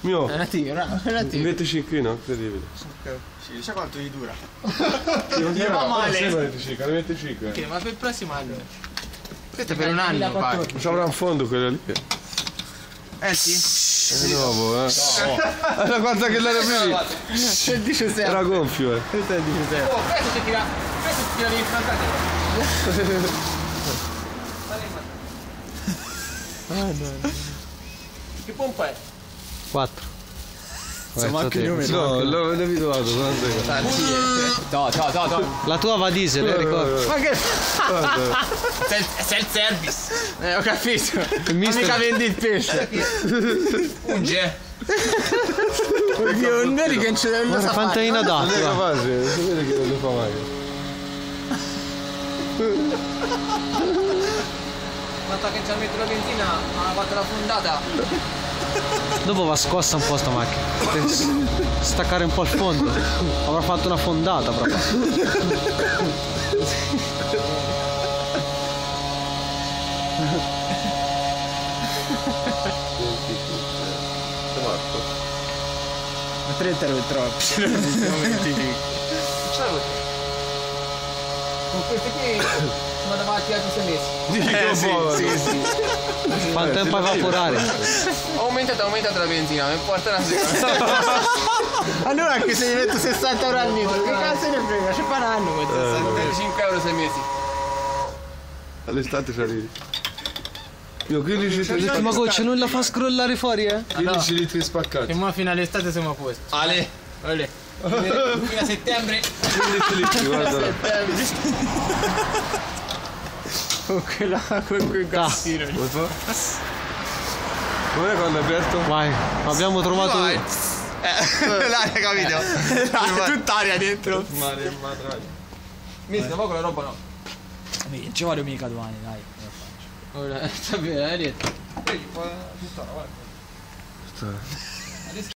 Mio. È una tigre, è una tigre. 25, no? Incredibile. Sì, sai quanto gli dura? Non va male. Sì, 25, 25. Ok, ma per il prossimo anno. Questo è per un anno, pare. Ci avrà un fondo quello lì. Sì. È nuovo, È la quarta che l'era prima. È il 17. Era gonfio, Questo è il 17. Oh, questo ti tira di Che pompa è? 4. Insomma, anche io mi No, l'ho abituato, No. La tua va diesel, ricordo. Ma che guarda. Sei il service. Ho capito. Il Ma mister- mica vendi il pesce. Unge. Oddio, non vedi che non ce l'ho Guarda quanto è Non inadatto. è va. capace, si vede che non lo fa mai. Quanto che ci ha messo la benzina, ha fatto la fondata. Dopo va scossa un po' sta macchina. Per staccare un po' il fondo. Avrà fatto una fondata proprio. Ma 30 ero troppo. Siamo 25. Con queste qui sono davanti altri 6 mesi. Sì. Quanto tempo va a evaporare? Ho aumentato la benzina, mi porta la seconda. Allora anche se gli metto 60 euro al litro, che cazzo ne frega? C'è un anno con 65 euro 6 mesi. All'estate ci arrivi. Io 15 litri. Ma goccia non la fa scrollare fuori, 15 litri spaccati. E mo fino all'estate siamo a posto. Ale. Fino a settembre. 15 litri, guarda. Con quel gassino. Come fa? Com'è quando è aperto? Vai, abbiamo trovato. L'aria, capito? L'aria, tutta aria dentro. Mare, Mister, ma con la roba no. Ci voglio mica domani, dai. Ora, sta bene, hai detto. Sta-